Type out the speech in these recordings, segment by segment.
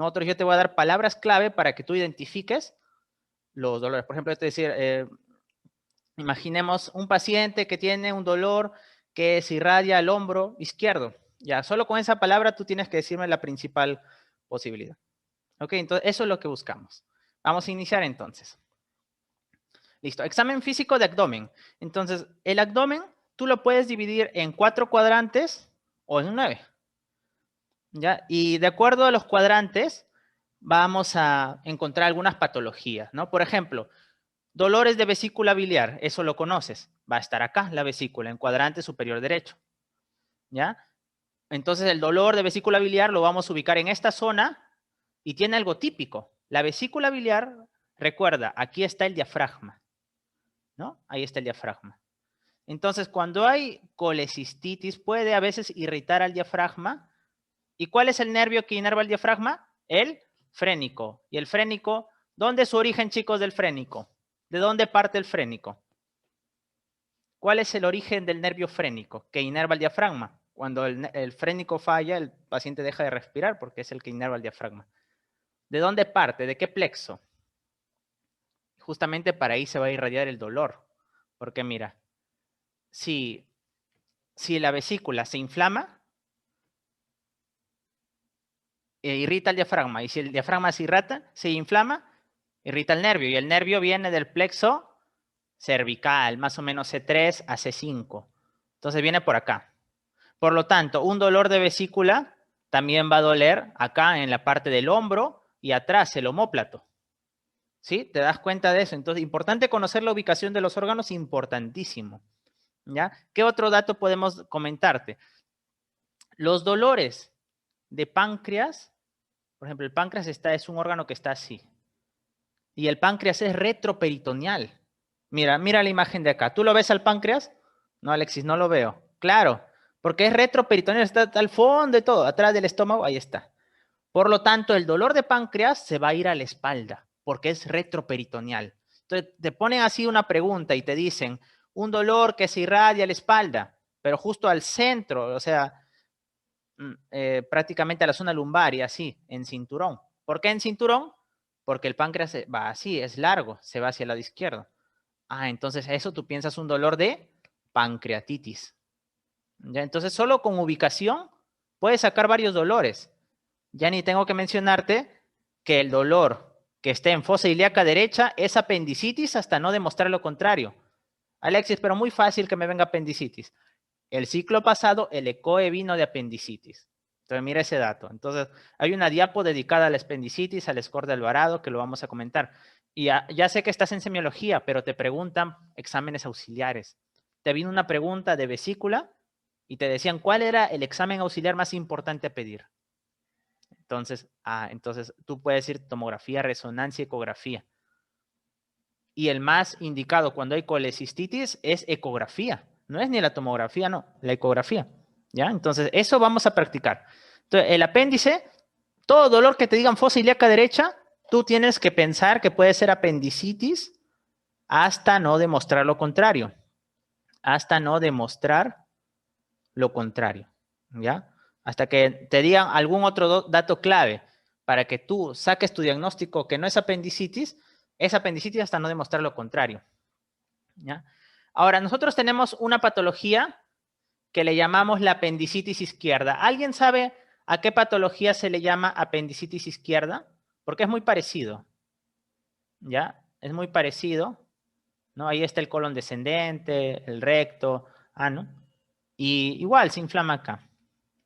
Nosotros yo te voy a dar palabras clave para que tú identifiques los dolores. Por ejemplo, es decir, imaginemos un paciente que tiene un dolor que se irradia al hombro izquierdo. Ya, solo con esa palabra tú tienes que decirme la principal posibilidad. Ok, entonces eso es lo que buscamos. Vamos a iniciar entonces. Listo, examen físico de abdomen. Entonces, el abdomen tú lo puedes dividir en 4 cuadrantes o en 9. ¿Ya? Y de acuerdo a los cuadrantes, vamos a encontrar algunas patologías, ¿no? Por ejemplo, dolores de vesícula biliar, eso lo conoces. Va a estar acá, la vesícula, en cuadrante superior derecho. ¿Ya? Entonces, el dolor de vesícula biliar lo vamos a ubicar en esta zona y tiene algo típico. La vesícula biliar, recuerda, aquí está el diafragma, ¿no? Ahí está el diafragma. Entonces, cuando hay colecistitis, puede a veces irritar al diafragma. ¿Y cuál es el nervio que inerva el diafragma? El frénico. ¿Y el frénico? ¿Dónde es su origen, chicos, del frénico? ¿De dónde parte el frénico? ¿Cuál es el origen del nervio frénico que inerva el diafragma? Cuando el frénico falla, el paciente deja de respirar porque es el que inerva el diafragma. ¿De dónde parte? ¿De qué plexo? Justamente para ahí se va a irradiar el dolor. Porque mira, si la vesícula se inflama, irrita el diafragma. Y si el diafragma se inflama, irrita el nervio. Y el nervio viene del plexo cervical, más o menos C3 a C5. Entonces viene por acá. Por lo tanto, un dolor de vesícula también va a doler acá en la parte del hombro y atrás, el omóplato. ¿Sí? ¿Te das cuenta de eso? Entonces, importante conocer la ubicación de los órganos, importantísimo. ¿Ya? ¿Qué otro dato podemos comentarte? Los dolores de páncreas, por ejemplo, el páncreas es un órgano que está así. Y el páncreas es retroperitoneal. Mira la imagen de acá. ¿Tú lo ves al páncreas? No, Alexis, no lo veo. Claro, porque es retroperitoneal, está al fondo de todo, atrás del estómago, ahí está. Por lo tanto, el dolor de páncreas se va a ir a la espalda, porque es retroperitoneal. Entonces, te ponen así una pregunta y te dicen, un dolor que se irradia a la espalda, pero justo al centro, o sea, prácticamente a la zona lumbar y así, en cinturón. ¿Por qué en cinturón? Porque el páncreas va así, es largo, se va hacia el lado izquierdo. Ah, entonces eso tú piensas un dolor de pancreatitis. ¿Ya? Entonces solo con ubicación puedes sacar varios dolores. Ya ni tengo que mencionarte que el dolor que esté en fosa ilíaca derecha es apendicitis hasta no demostrar lo contrario. Alexis, pero muy fácil que me venga apendicitis. El ciclo pasado, el ECOE vino de apendicitis. Entonces, mira ese dato. Entonces, hay una diapo dedicada a la apendicitis, al score de Alvarado, que lo vamos a comentar. Y ya sé que estás en semiología, pero te preguntan exámenes auxiliares. Te vino una pregunta de vesícula y te decían, ¿cuál era el examen auxiliar más importante a pedir? Entonces tú puedes decir tomografía, resonancia, ecografía. Y el más indicado cuando hay colecistitis es ecografía. No es ni la tomografía, no, la ecografía. ¿Ya? Entonces, eso vamos a practicar. Entonces, el apéndice, todo dolor que te digan fosa ilíaca derecha, tú tienes que pensar que puede ser apendicitis hasta no demostrar lo contrario. Hasta no demostrar lo contrario. ¿Ya? Hasta que te digan algún otro dato clave para que tú saques tu diagnóstico que no es apendicitis hasta no demostrar lo contrario. ¿Ya? Ahora, nosotros tenemos una patología que le llamamos la apendicitis izquierda. ¿Alguien sabe a qué patología se le llama apendicitis izquierda? Porque es muy parecido. ¿Ya? Es muy parecido. ¿No? Ahí está el colon descendente, el recto, ano. Y igual se inflama acá.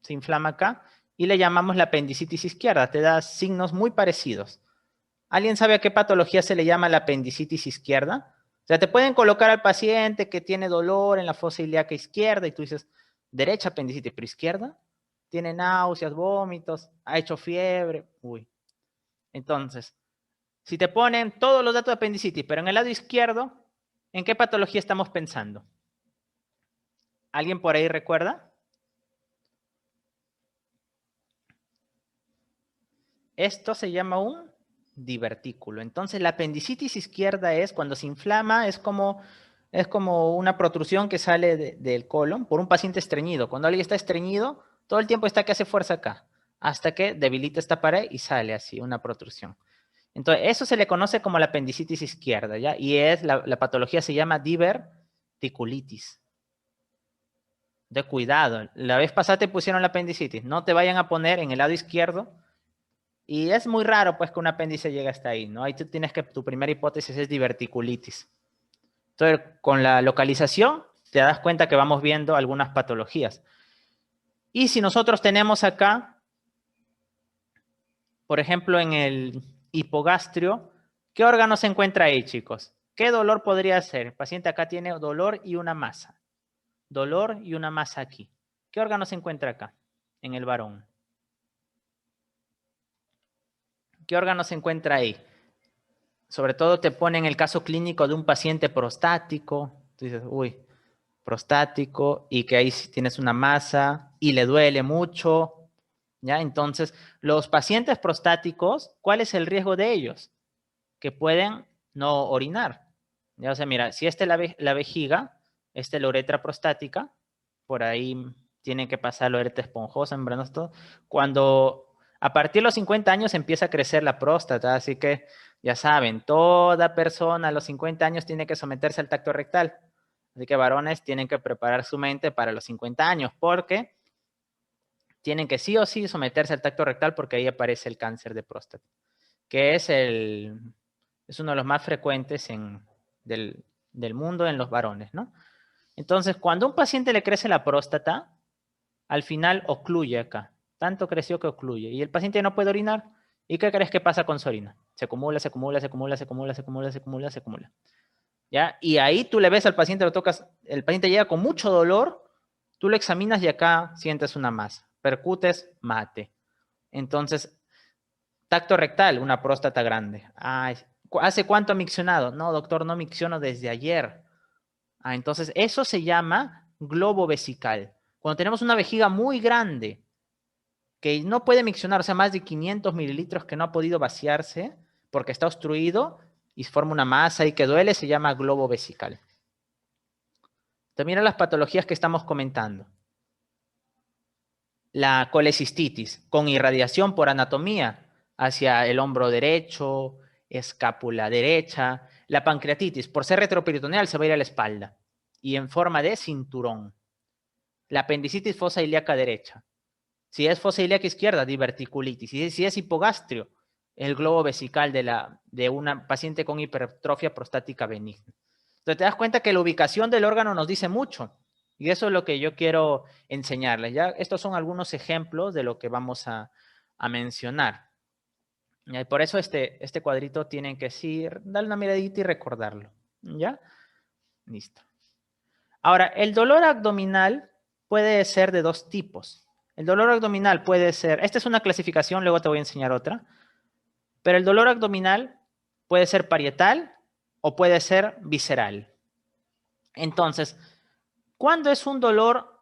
Se inflama acá y le llamamos la apendicitis izquierda. Te da signos muy parecidos. ¿Alguien sabe a qué patología se le llama la apendicitis izquierda? O sea, te pueden colocar al paciente que tiene dolor en la fosa ilíaca izquierda y tú dices, derecha apendicitis, pero izquierda. Tiene náuseas, vómitos, ha hecho fiebre. Uy. Entonces, si te ponen todos los datos de apendicitis, pero en el lado izquierdo, ¿en qué patología estamos pensando? ¿Alguien por ahí recuerda? Esto se llama un divertículo. Entonces, la apendicitis izquierda es cuando se inflama, es como una protrusión que sale del colon por un paciente estreñido. Cuando alguien está estreñido, todo el tiempo está que hace fuerza acá. hasta que debilita esta pared y sale así, una protrusión. Entonces, eso se le conoce como la apendicitis izquierda, ¿ya? Y la patología se llama diverticulitis. De cuidado, la vez pasada te pusieron la apendicitis, no te vayan a poner en el lado izquierdo. Y es muy raro, pues, que un apéndice llegue hasta ahí, ¿no? Ahí tú tienes que, tu primera hipótesis es diverticulitis. Entonces, con la localización, te das cuenta que vamos viendo algunas patologías. Y si nosotros tenemos acá, por ejemplo, en el hipogastrio, ¿qué órgano se encuentra ahí, chicos? ¿Qué dolor podría ser? El paciente acá tiene dolor y una masa. Dolor y una masa aquí. ¿Qué órgano se encuentra acá, en el varón? ¿Qué órgano se encuentra ahí? Sobre todo te pone en el caso clínico de un paciente prostático. Tú dices, uy, prostático, y que ahí tienes una masa y le duele mucho, ¿ya? Entonces, los pacientes prostáticos, ¿cuál es el riesgo de ellos? Que pueden no orinar. ¿Ya? O sea, mira, si esta es la vejiga, esta es la uretra prostática, por ahí tiene que pasar la uretra esponjosa, membranosa, todo. Cuando a partir de los 50 años empieza a crecer la próstata, así que ya saben, toda persona a los 50 años tiene que someterse al tacto rectal. Así que varones tienen que preparar su mente para los 50 años, porque tienen que sí o sí someterse al tacto rectal porque ahí aparece el cáncer de próstata, que es uno de los más frecuentes del mundo en los varones, ¿no? Entonces, cuando a un paciente le crece la próstata, al final ocluye acá. Tanto creció que ocluye. Y el paciente no puede orinar. ¿Y qué crees que pasa con su orina? Se acumula, se acumula, se acumula, se acumula, se acumula, se acumula, se acumula. ¿Ya? Y ahí tú le ves al paciente, lo tocas, el paciente llega con mucho dolor, tú lo examinas y acá sientes una masa. Percutes, mate. Entonces, tacto rectal, una próstata grande. Ay, ¿hace cuánto ha miccionado? No, doctor, no micciono desde ayer. Entonces, eso se llama globo vesical. Cuando tenemos una vejiga muy grande que no puede miccionar, o sea, más de 500 mililitros que no ha podido vaciarse porque está obstruido y forma una masa y que duele, se llama globo vesical. También las patologías que estamos comentando. La colecistitis con irradiación por anatomía hacia el hombro derecho, escápula derecha. La pancreatitis, por ser retroperitoneal, se va a ir a la espalda y en forma de cinturón. La apendicitis fosa ilíaca derecha. Si es fosa ilíaca izquierda, diverticulitis. Y si es hipogastrio, el globo vesical de una paciente con hipertrofia prostática benigna. Entonces te das cuenta que la ubicación del órgano nos dice mucho. Y eso es lo que yo quiero enseñarles. ¿Ya? Estos son algunos ejemplos de lo que vamos a mencionar. Y por eso este cuadrito tienen que decir, darle una miradita y recordarlo. ¿Ya? Listo. Ahora, el dolor abdominal puede ser de dos tipos. El dolor abdominal puede ser, esta es una clasificación, luego te voy a enseñar otra, pero el dolor abdominal puede ser parietal o puede ser visceral. Entonces, ¿cuándo es un dolor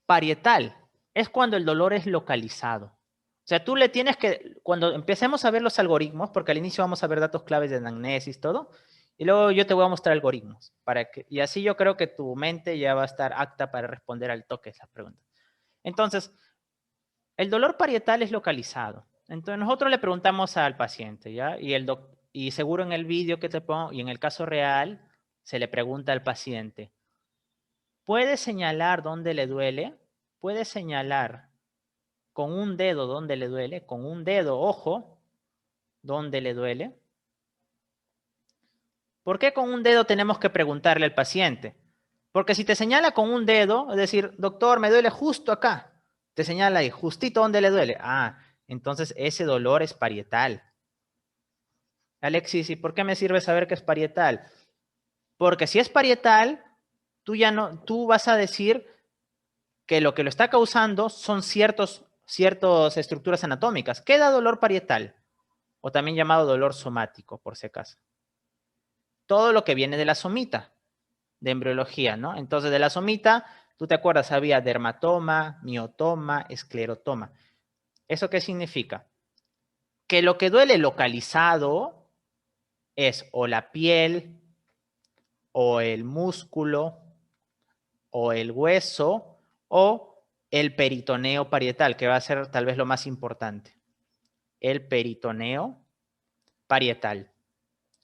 parietal? Es cuando el dolor es localizado. O sea, tú le tienes que, cuando empecemos a ver los algoritmos, porque al inicio vamos a ver datos claves de anamnesis, todo, y luego yo te voy a mostrar algoritmos, y así yo creo que tu mente ya va a estar apta para responder al toque esas preguntas. Entonces, el dolor parietal es localizado. Entonces, nosotros le preguntamos al paciente, ¿ya? Y seguro en el vídeo que te pongo, y en el caso real, se le pregunta al paciente, ¿puede señalar dónde le duele? ¿Puede señalar con un dedo dónde le duele? Con un dedo, ojo, dónde le duele. ¿Por qué con un dedo tenemos que preguntarle al paciente? Porque si te señala con un dedo, es decir, doctor, me duele justo acá, te señala ahí, justito donde le duele. Entonces ese dolor es parietal. Alexis, ¿y por qué me sirve saber que es parietal? Porque si es parietal, tú vas a decir que lo está causando son ciertas estructuras anatómicas. ¿Qué da dolor parietal? O también llamado dolor somático, por si acaso. Todo lo que viene de la somita, de embriología, ¿no? Entonces, de la somita, tú te acuerdas, había dermatoma, miotoma, esclerotoma. ¿Eso qué significa? Que lo que duele localizado es o la piel, o el músculo, o el hueso, o el peritoneo parietal, que va a ser tal vez lo más importante. El peritoneo parietal.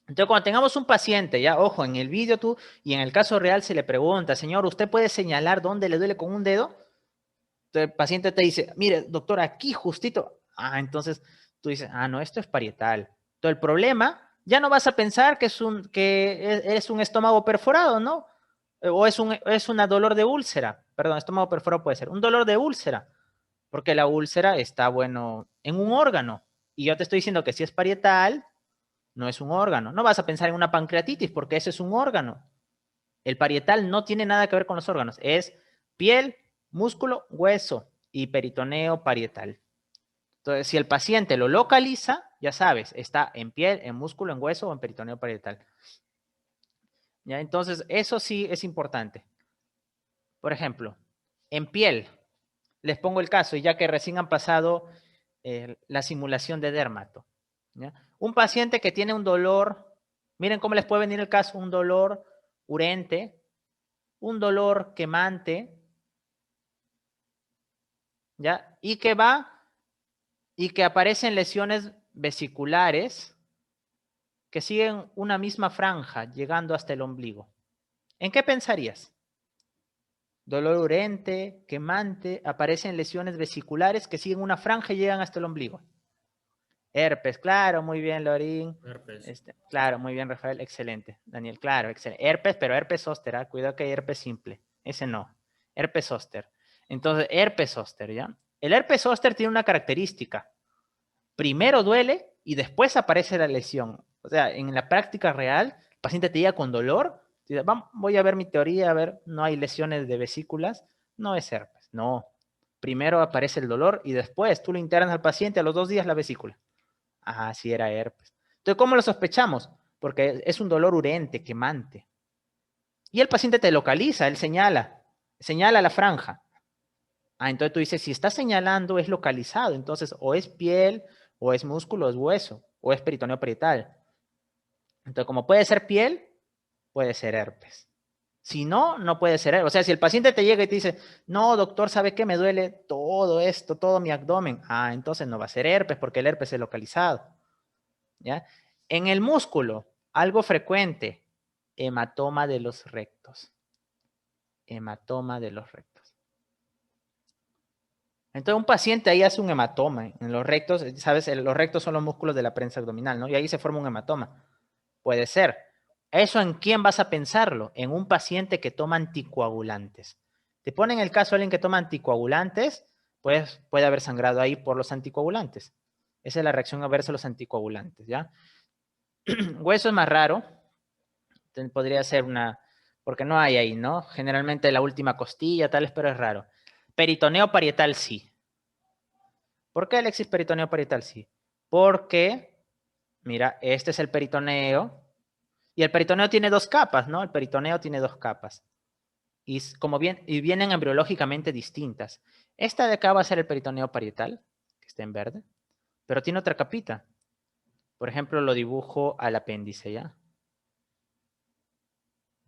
Entonces, cuando tengamos un paciente, ya, ojo, en el vídeo tú y en el caso real se le pregunta, señor, ¿usted puede señalar dónde le duele con un dedo? Entonces, el paciente te dice, mire, doctor, aquí justito. Ah, entonces tú dices, ah, no, esto es parietal. Entonces, el problema, ya no vas a pensar que es un estómago perforado, ¿no? O es una dolor de úlcera. Perdón, estómago perforado puede ser. Un dolor de úlcera. Porque la úlcera está, bueno, en un órgano. Y yo te estoy diciendo que si es parietal, no es un órgano. No vas a pensar en una pancreatitis porque ese es un órgano. El parietal no tiene nada que ver con los órganos. Es piel, músculo, hueso y peritoneo parietal. Entonces, si el paciente lo localiza, ya sabes, está en piel, en músculo, en hueso o en peritoneo parietal. ¿Ya? Entonces, eso sí es importante. Por ejemplo, en piel, les pongo el caso, ya que recién han pasado la simulación de dermato. ¿Ya? Un paciente que tiene un dolor, miren cómo les puede venir el caso, un dolor urente, un dolor quemante, ¿ya? Y que aparecen lesiones vesiculares que siguen una misma franja llegando hasta el ombligo. ¿En qué pensarías? Dolor urente, quemante, aparecen lesiones vesiculares que siguen una franja y llegan hasta el ombligo. Herpes, claro, muy bien, Lorín. Herpes. Claro, muy bien, Rafael, excelente. Daniel, claro, excelente. Herpes, pero herpes zóster, ¿eh? Cuidado que hay herpes simple. Ese no. Herpes zóster. Entonces, herpes zóster, ¿ya? El herpes zóster tiene una característica. Primero duele y después aparece la lesión. O sea, en la práctica real, el paciente te llega con dolor, dice, voy a ver mi teoría, a ver, no hay lesiones de vesículas, no es herpes, no. Primero aparece el dolor y después tú lo internas al paciente a los 2 días la vesícula. Ah, sí era herpes. Entonces, ¿cómo lo sospechamos? Porque es un dolor urente, quemante. Y el paciente te localiza, él señala la franja. Ah, entonces tú dices, si está señalando es localizado, entonces o es piel, o es músculo, o es hueso, o es peritoneo parietal. Entonces, como puede ser piel, puede ser herpes. Si no, no puede ser herpes. O sea, si el paciente te llega y te dice, no, doctor, ¿sabe qué? Me duele todo esto, todo mi abdomen. Ah, entonces no va a ser herpes porque el herpes es localizado. ¿Ya? En el músculo, algo frecuente, hematoma de los rectos. Hematoma de los rectos. Entonces, un paciente ahí hace un hematoma en los rectos, ¿sabes? Los rectos son los músculos de la prensa abdominal, ¿no? Y ahí se forma un hematoma. Puede ser. ¿Eso en quién vas a pensarlo? En un paciente que toma anticoagulantes. Te ponen el caso de alguien que toma anticoagulantes, pues puede haber sangrado ahí por los anticoagulantes. Esa es la reacción adversa a los anticoagulantes, ¿ya? Hueso es más raro. Podría ser una, porque no hay ahí, ¿no? Generalmente la última costilla, tales, pero es raro. Peritoneo parietal sí. ¿Por qué, Alexis, peritoneo parietal sí? Porque, mira, este es el peritoneo. Y el peritoneo tiene 2 capas, ¿no? El peritoneo tiene 2 capas. Y vienen embriológicamente distintas. Esta de acá va a ser el peritoneo parietal, que está en verde, pero tiene otra capita. Por ejemplo, lo dibujo al apéndice, ¿ya?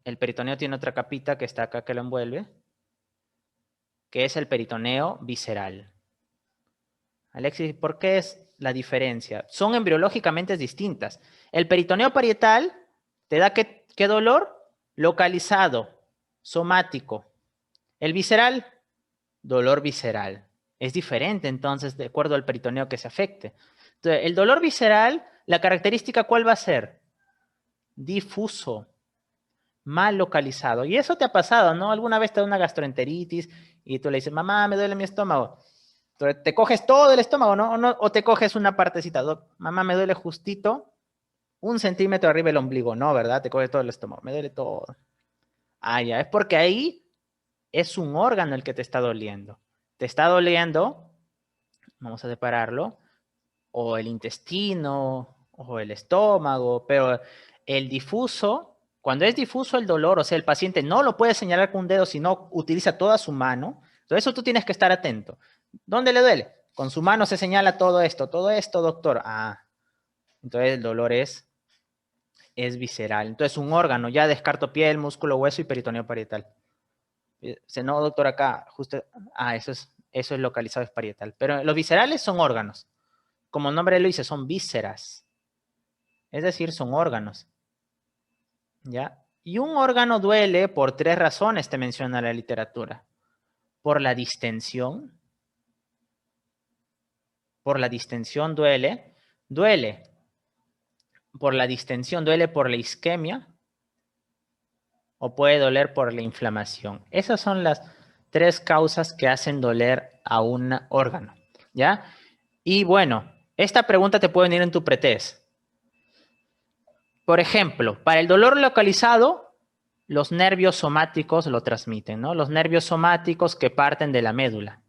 El peritoneo tiene otra capita que está acá que lo envuelve, que es el peritoneo visceral. Alexis, ¿por qué es la diferencia? Son embriológicamente distintas. El peritoneo parietal te da ¿qué dolor? Localizado, somático. El visceral, dolor visceral. Es diferente entonces de acuerdo al peritoneo que se afecte. Entonces, el dolor visceral, la característica ¿cuál va a ser? Difuso, mal localizado. Y eso te ha pasado, ¿no? Alguna vez te da una gastroenteritis y tú le dices, mamá, me duele mi estómago. Entonces, te coges todo el estómago, ¿no? O te coges una partecita. Mamá, me duele justito 1 centímetro arriba del ombligo. No, ¿verdad? Te coges todo el estómago. Me duele todo. Ah, ya. Es porque ahí es un órgano el que te está doliendo. Te está doliendo, vamos a separarlo, o el intestino, o el estómago, pero el difuso, cuando es difuso el dolor, o sea, el paciente no lo puede señalar con un dedo, sino utiliza toda su mano. Entonces, eso tú tienes que estar atento. ¿Dónde le duele? Con su mano se señala todo esto, doctor. Ah, entonces el dolor es visceral. Entonces, un órgano, ya descarto piel, músculo, hueso y peritoneo parietal. Dice, no, doctor, acá, justo, eso es localizado es parietal. Pero los viscerales son órganos. Como el nombre lo dice, son vísceras. Es decir, son órganos. ¿Ya? Y un órgano duele por 3 razones, te menciona la literatura. Por la distensión duele por la distensión, duele por la isquemia o puede doler por la inflamación. Esas son las 3 causas que hacen doler a un órgano, ¿ya? Y bueno, esta pregunta te puede venir en tu pretest. Por ejemplo, para el dolor localizado, los nervios somáticos lo transmiten, ¿no? Los nervios somáticos que parten de la médula.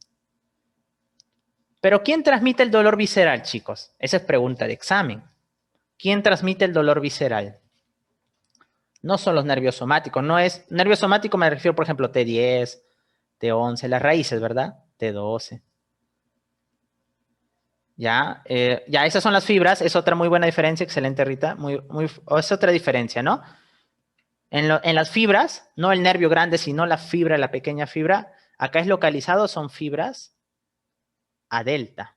Pero ¿quién transmite el dolor visceral, chicos? Esa es pregunta de examen. ¿Quién transmite el dolor visceral? No son los nervios somáticos, no es... Nervio somático me refiero, por ejemplo, T10, T11, las raíces, ¿verdad? T12. Ya, ya esas son las fibras, es otra muy buena diferencia, excelente Rita, es otra diferencia, ¿no? En las fibras, no el nervio grande, sino la fibra, la pequeña fibra, acá es localizado, son fibras a delta,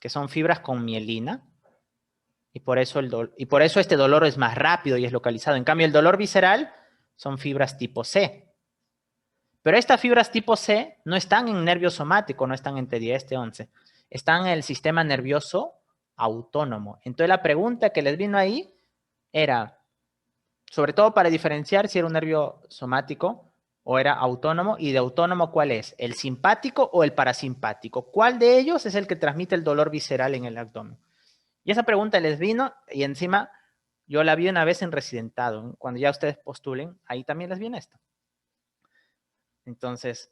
que son fibras con mielina, y por eso este dolor es más rápido y es localizado. En cambio, el dolor visceral son fibras tipo C. Pero estas fibras tipo C no están en nervio somático, no están en T10, T11. Están en el sistema nervioso autónomo. Entonces la pregunta que les vino ahí era, sobre todo para diferenciar si era un nervio somático o era autónomo, y de autónomo, ¿cuál es? ¿El simpático o el parasimpático? ¿Cuál de ellos es el que transmite el dolor visceral en el abdomen? Y esa pregunta les vino, y encima yo la vi una vez en residentado. Cuando ya ustedes postulen, ahí también les viene esto. Entonces,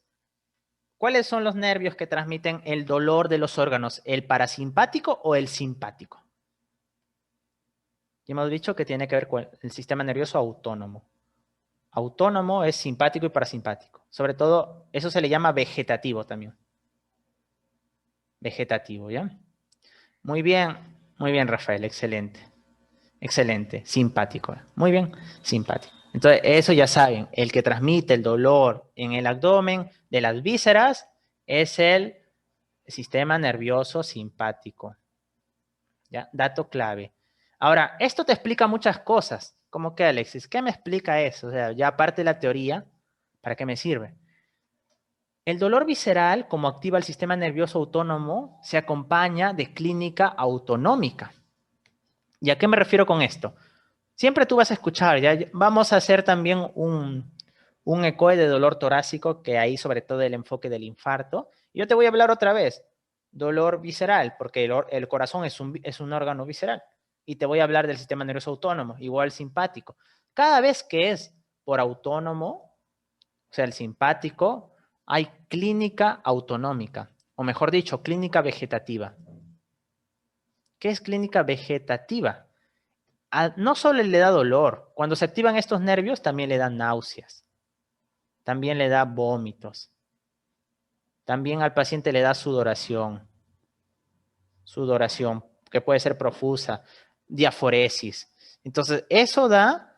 ¿cuáles son los nervios que transmiten el dolor de los órganos? ¿El parasimpático o el simpático? Ya hemos dicho que tiene que ver con el sistema nervioso autónomo. Autónomo es simpático y parasimpático. Sobre todo, eso se le llama vegetativo también. Vegetativo, ¿ya? Muy bien, Rafael, excelente. Excelente, simpático. Muy bien, simpático. Entonces, eso ya saben, el que transmite el dolor en el abdomen de las vísceras es el sistema nervioso simpático. ¿Ya? Dato clave. Ahora, esto te explica muchas cosas. ¿Cómo que, Alexis? ¿Qué me explica eso? O sea, ya aparte de la teoría, ¿para qué me sirve? El dolor visceral, como activa el sistema nervioso autónomo, se acompaña de clínica autonómica. ¿Y a qué me refiero con esto? Siempre tú vas a escuchar, ya vamos a hacer también un ECOE de dolor torácico, que ahí sobre todo el enfoque del infarto. Y yo te voy a hablar otra vez, dolor visceral, porque el corazón es un órgano visceral. Y te voy a hablar del sistema nervioso autónomo, igual simpático. Cada vez que es por autónomo, o sea, el simpático, hay clínica autonómica, o mejor dicho, clínica vegetativa. ¿Qué es clínica vegetativa? No solo le da dolor, cuando se activan estos nervios también le dan náuseas, también le da vómitos, también al paciente le da sudoración que puede ser profusa, diaforesis. Entonces, eso da,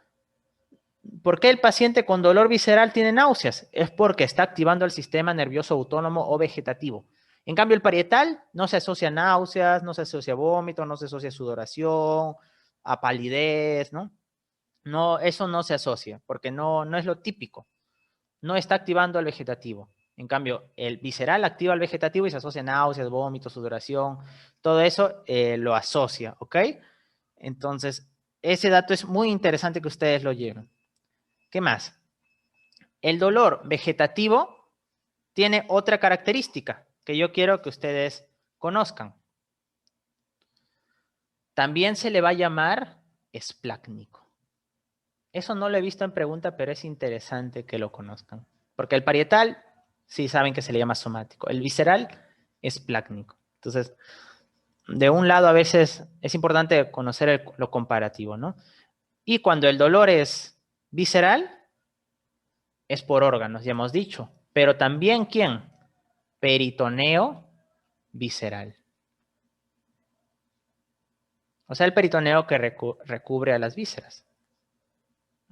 ¿por qué el paciente con dolor visceral tiene náuseas? Es porque está activando el sistema nervioso autónomo o vegetativo. En cambio, el parietal no se asocia a náuseas, no se asocia a vómito, no se asocia a sudoración, a palidez, ¿no? No, eso no se asocia, porque no es lo típico. No está activando al vegetativo. En cambio, el visceral activa al vegetativo y se asocia a náuseas, vómitos, sudoración. Todo eso lo asocia, ¿ok? Entonces, ese dato es muy interesante que ustedes lo lleven. ¿Qué más? El dolor vegetativo tiene otra característica que yo quiero que ustedes conozcan. También se le va a llamar esplácnico. Eso no lo he visto en pregunta, pero es interesante que lo conozcan. Porque el parietal, sí saben que se le llama somático. El visceral es plácnico. Entonces, de un lado a veces es importante conocer lo comparativo, ¿no? Y cuando el dolor es visceral, es por órganos, ya hemos dicho. Pero también, ¿quién? Peritoneo visceral. O sea, el peritoneo que recubre a las vísceras.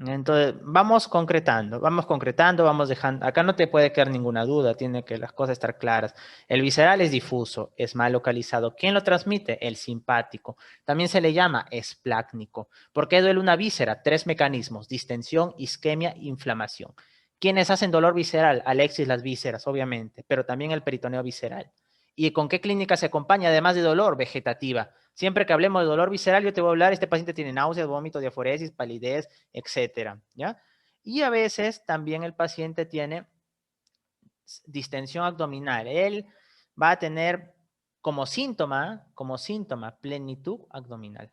Entonces, vamos concretando, vamos dejando. Acá no te puede quedar ninguna duda, tiene que las cosas estar claras. El visceral es difuso, es mal localizado. ¿Quién lo transmite? El simpático. También se le llama esplácnico. ¿Por qué duele una víscera? Tres mecanismos: distensión, isquemia, inflamación. ¿Quiénes hacen dolor visceral? Alexis, las vísceras, obviamente, pero también el peritoneo visceral. ¿Y con qué clínica se acompaña, además de dolor? Vegetativa. Siempre que hablemos de dolor visceral, yo te voy a hablar, este paciente tiene náuseas, vómitos, diaforesis, palidez, etcétera, ¿ya? Y a veces también el paciente tiene distensión abdominal. Él va a tener como síntoma, plenitud abdominal.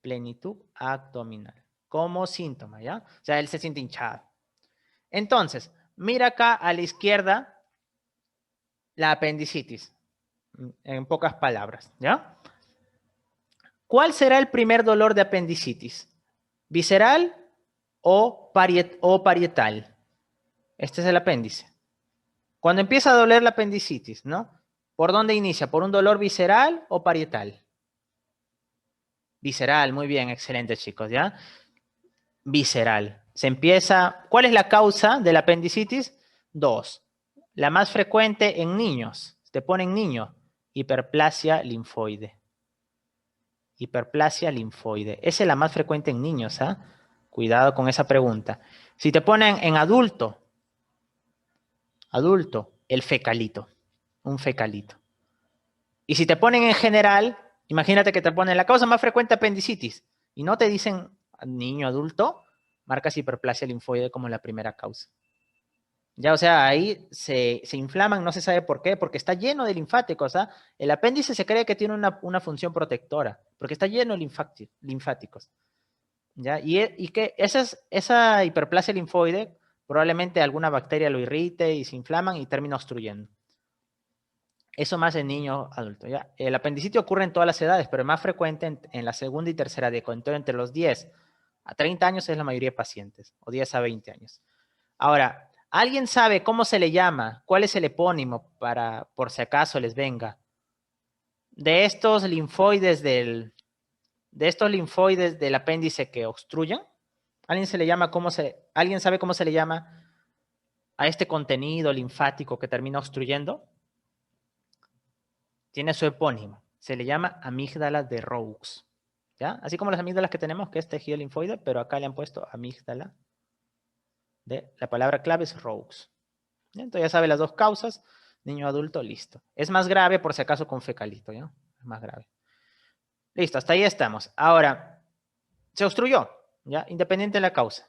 Plenitud abdominal. Como síntoma, ¿ya? O sea, él se siente hinchado. Entonces, mira acá a la izquierda la apendicitis, en pocas palabras, ¿ya? ¿Cuál será el primer dolor de apendicitis? ¿Visceral o parietal? Este es el apéndice. Cuando empieza a doler la apendicitis, ¿no? ¿Por dónde inicia? ¿Por un dolor visceral o parietal? Visceral, muy bien, excelente chicos, ¿ya? Visceral. Se empieza, ¿cuál es la causa de la apendicitis? Dos. La más frecuente en niños, te ponen niño, hiperplasia linfoide. Hiperplasia linfoide. Esa es la más frecuente en niños, ¿ah? Cuidado con esa pregunta. Si te ponen en adulto, el fecalito, un fecalito. Y si te ponen en general, imagínate que te ponen la causa más frecuente apendicitis y no te dicen niño, adulto, marcas hiperplasia linfoide como la primera causa. Ya, o sea, ahí se inflaman, no se sabe por qué, porque está lleno de linfáticos. ¿Ah? El apéndice se cree que tiene una función protectora, porque está lleno de linfáticos. ¿Ya? Y que esa hiperplasia linfoide, probablemente alguna bacteria lo irrite y se inflaman y termina obstruyendo. Eso más en niños adultos. ¿Ya? El apendicitis ocurre en todas las edades, pero es más frecuente en la segunda y tercera década. Entonces, entre los 10 a 30 años es la mayoría de pacientes, o 10 a 20 años. Ahora, ¿alguien sabe cómo se le llama? ¿Cuál es el epónimo para, por si acaso les venga? De estos linfoides del apéndice que obstruyen, ¿alguien sabe cómo se le llama a este contenido linfático que termina obstruyendo? Tiene su epónimo. Se le llama amígdala de Roux. ¿Ya? Así como las amígdalas que tenemos, que es tejido linfoide, pero acá le han puesto amígdala. La palabra clave es Roux. ¿Ya? Entonces ya sabe las dos causas, niño adulto, listo. Es más grave por si acaso con fecalito, ¿ya? Es más grave. Listo, hasta ahí estamos. Ahora, se obstruyó, ¿ya? Independiente de la causa.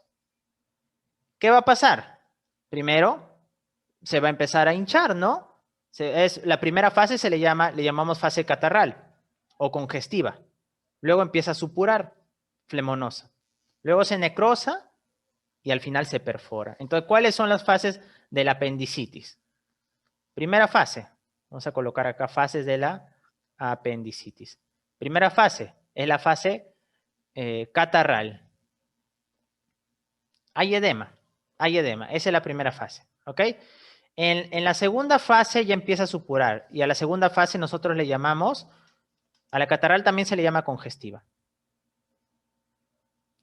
¿Qué va a pasar? Primero, se va a empezar a hinchar, ¿no? La primera fase le llamamos fase catarral o congestiva. Luego empieza a supurar, flemonosa. Luego se necrosa y al final se perfora. Entonces, ¿cuáles son las fases de la apendicitis? Primera fase, vamos a colocar acá fases de la apendicitis. Primera fase es la fase catarral. Hay edema, esa es la primera fase, ¿ok? En la segunda fase ya empieza a supurar y a la segunda fase nosotros le llamamos, a la catarral también se le llama congestiva.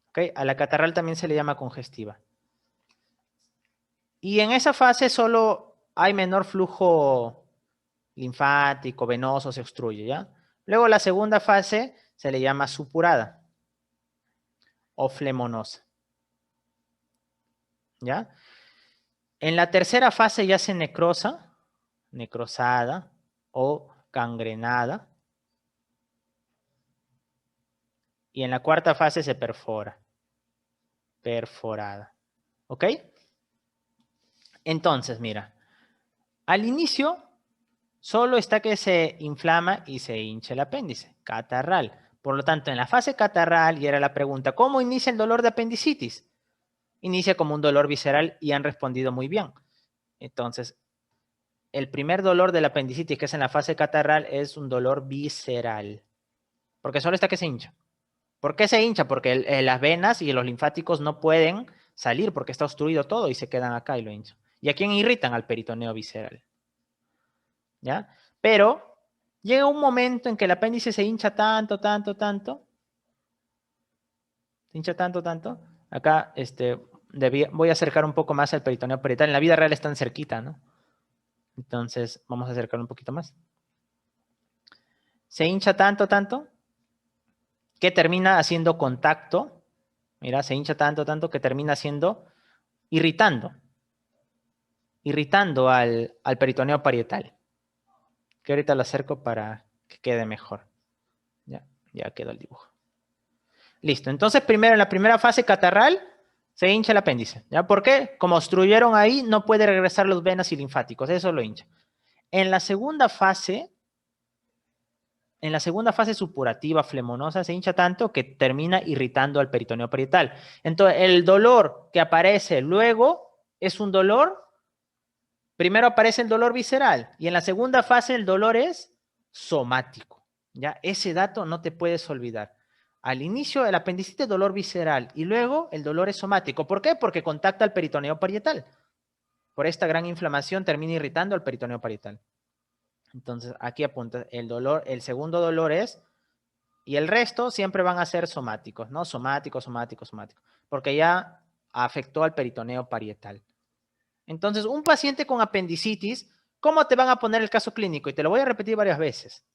¿Ok? A la catarral también se le llama congestiva. Y en esa fase solo hay menor flujo linfático, venoso, se obstruye, ¿ya? Luego la segunda fase se le llama supurada o flemonosa, ¿ya? En la tercera fase ya se necrosada o gangrenada. Y en la cuarta fase se perforada. ¿Ok? Entonces, mira, al inicio solo está que se inflama y se hincha el apéndice, catarral. Por lo tanto, en la fase catarral, y era la pregunta, ¿cómo inicia el dolor de apendicitis? Inicia como un dolor visceral y han respondido muy bien. Entonces, el primer dolor de la apendicitis, que es en la fase catarral, es un dolor visceral. Porque solo está que se hincha. ¿Por qué se hincha? Porque las venas y los linfáticos no pueden salir porque está obstruido todo y se quedan acá y lo hinchan. ¿Y a quién irritan? Al peritoneo visceral. ¿Ya? Pero llega un momento en que el apéndice se hincha tanto, Se hincha tanto, tanto. Acá voy a acercar un poco más al peritoneo parietal. En la vida real están cerquita, ¿no? Entonces, vamos a acercar un poquito más. Se hincha tanto, tanto, que termina haciendo contacto. Mira, se hincha tanto, tanto, que termina haciendo, irritando al peritoneo parietal. Que ahorita lo acerco para que quede mejor. Ya quedó el dibujo. Listo. Entonces, primero, en la primera fase catarral, se hincha el apéndice. ¿Ya? ¿Por qué? Como obstruyeron ahí, no puede regresar los venas y linfáticos. Eso lo hincha. En la segunda fase supurativa flemonosa, se hincha tanto que termina irritando al peritoneo parietal. Entonces, el dolor que aparece luego es un dolor. Primero aparece el dolor visceral y en la segunda fase el dolor es somático. ¿Ya? Ese dato no te puedes olvidar. Al inicio el apendicitis es dolor visceral y luego el dolor es somático. ¿Por qué? Porque contacta al peritoneo parietal. Por esta gran inflamación termina irritando al peritoneo parietal. Entonces aquí apunta el dolor, el segundo dolor es, y el resto siempre van a ser somáticos, ¿no? Somático, somático, somático. Porque ya afectó al peritoneo parietal. Entonces, un paciente con apendicitis, ¿cómo te van a poner el caso clínico? Y te lo voy a repetir varias veces.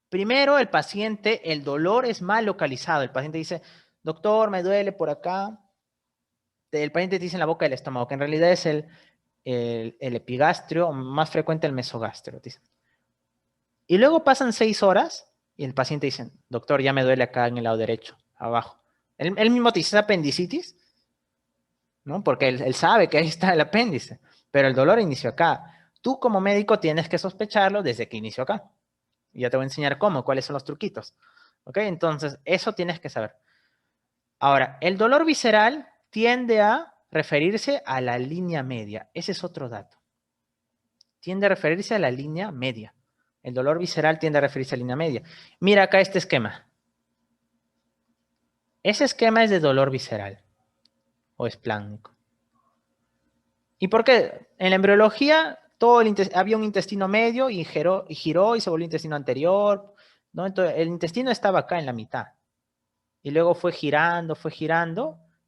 Primero, el paciente, el dolor es mal localizado. El paciente dice, doctor, me duele por acá. El paciente te dice en la boca del estómago, que en realidad es el epigastrio, más frecuente el mesogastrio. Y luego pasan 6 horas y el paciente dice, doctor, ya me duele acá en el lado derecho, abajo. Él mismo te dice apendicitis, ¿no? Porque él sabe que ahí está el apéndice, pero el dolor inició acá. Tú como médico tienes que sospecharlo desde que inició acá. Y ya te voy a enseñar cómo, cuáles son los truquitos. ¿Ok? Entonces, eso tienes que saber. Ahora, el dolor visceral tiende a referirse a la línea media. Ese es otro dato. Tiende a referirse a la línea media. El dolor visceral tiende a referirse a la línea media. Mira acá este esquema. Ese esquema es de dolor visceral o espláncnico. ¿Y por qué? En la embriología había un intestino medio y giró y se volvió intestino anterior, ¿no? Entonces, el intestino estaba acá en la mitad. Y luego fue girando,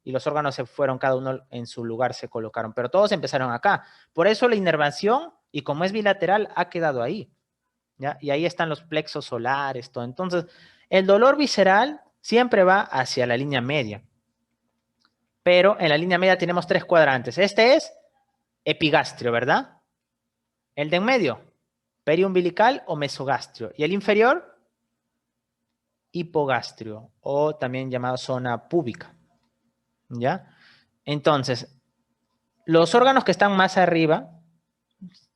y los órganos se fueron, cada uno en su lugar se colocaron, pero todos empezaron acá. Por eso la inervación, y como es bilateral, ha quedado ahí, ¿ya? Y ahí están los plexos solares, todo. Entonces, el dolor visceral siempre va hacia la línea media. Pero en la línea media tenemos 3 cuadrantes. Este es epigastrio, ¿verdad? El de en medio, periumbilical o mesogastrio. Y el inferior, hipogastrio, o también llamado zona púbica. ¿Ya? Entonces, los órganos que están más arriba,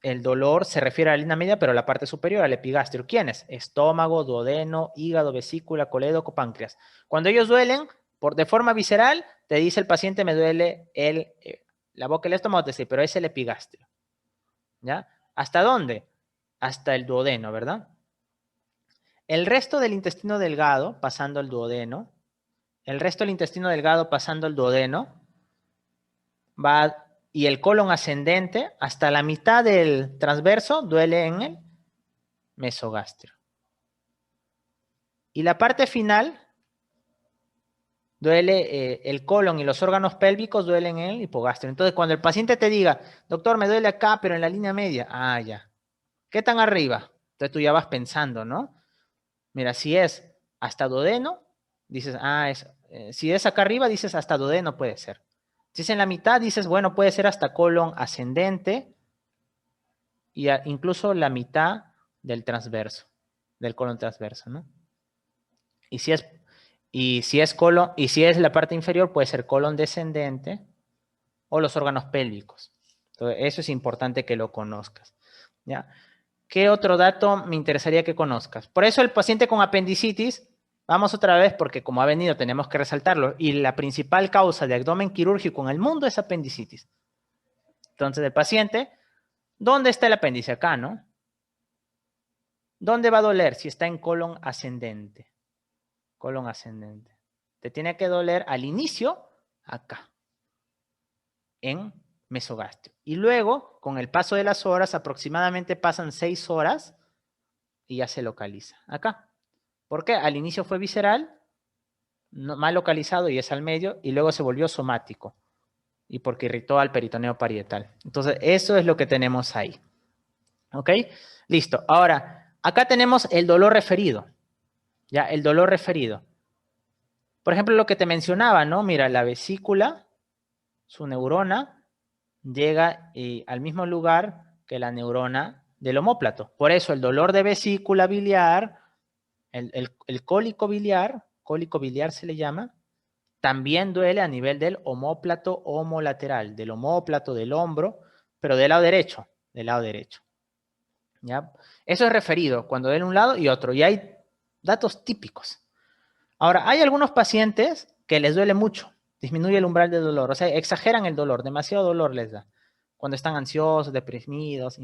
el dolor se refiere a la línea media, pero a la parte superior, al epigastrio. ¿Quiénes? Estómago, duodeno, hígado, vesícula, colédoco, páncreas. Cuando ellos duelen, de forma visceral, te dice el paciente, me duele la boca, el estómago, te dice, pero es el epigastrio. ¿Ya? ¿Hasta dónde? Hasta el duodeno, ¿verdad? El resto del intestino delgado, pasando el duodeno, va, y el colon ascendente, hasta la mitad del transverso, duele en el mesogastrio. Y la parte final, duele el colon y los órganos pélvicos duelen en el hipogastrio. Entonces, cuando el paciente te diga, doctor, me duele acá, pero en la línea media, ya. ¿Qué tan arriba? Entonces tú ya vas pensando, ¿no? Mira, si es hasta duodeno, dices, si es acá arriba, dices hasta duodeno puede ser. Si es en la mitad, dices, bueno, puede ser hasta colon ascendente y incluso la mitad del transverso, del colon transverso, ¿no? Y si es la parte inferior, puede ser colon descendente o los órganos pélvicos. Entonces, eso es importante que lo conozcas, ¿ya? ¿Qué otro dato me interesaría que conozcas? Por eso el paciente con apendicitis, vamos otra vez porque como ha venido tenemos que resaltarlo, y la principal causa de abdomen quirúrgico en el mundo es apendicitis. Entonces el paciente, ¿dónde está el apéndice? Acá, ¿no? ¿Dónde va a doler? Si está en colon ascendente. Colon ascendente. Te tiene que doler al inicio, acá, en mesogastrio. Y luego, con el paso de las horas, aproximadamente pasan 6 horas y ya se localiza acá. ¿Por qué? Al inicio fue visceral mal localizado y es al medio, y luego se volvió somático, y porque irritó al peritoneo parietal. Entonces, eso es lo que tenemos ahí. ¿Ok? Listo. Ahora, acá tenemos el dolor referido. Ya, el dolor referido. Por ejemplo, lo que te mencionaba, ¿no? Mira, la vesícula, su neurona, llega al mismo lugar que la neurona del omóplato. Por eso el dolor de vesícula biliar, el cólico biliar se le llama, también duele a nivel del omóplato homolateral, del omóplato del hombro, pero del lado derecho, ¿ya? Eso es referido, cuando duele un lado y otro, y hay datos típicos. Ahora, hay algunos pacientes que les duele mucho, disminuye el umbral de dolor, o sea, exageran el dolor, demasiado dolor les da. Cuando están ansiosos, deprimidos,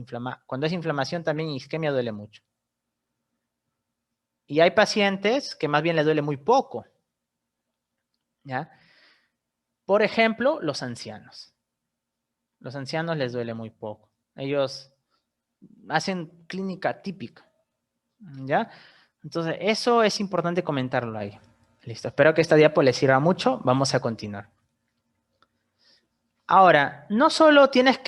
cuando es inflamación también isquemia duele mucho. Y hay pacientes que más bien les duele muy poco, ¿ya? Por ejemplo, los ancianos. Los ancianos les duele muy poco. Ellos hacen clínica típica, ¿ya? Entonces, eso es importante comentarlo ahí. Listo, espero que esta diapo les sirva mucho. Vamos a continuar. Ahora, no solo tienes que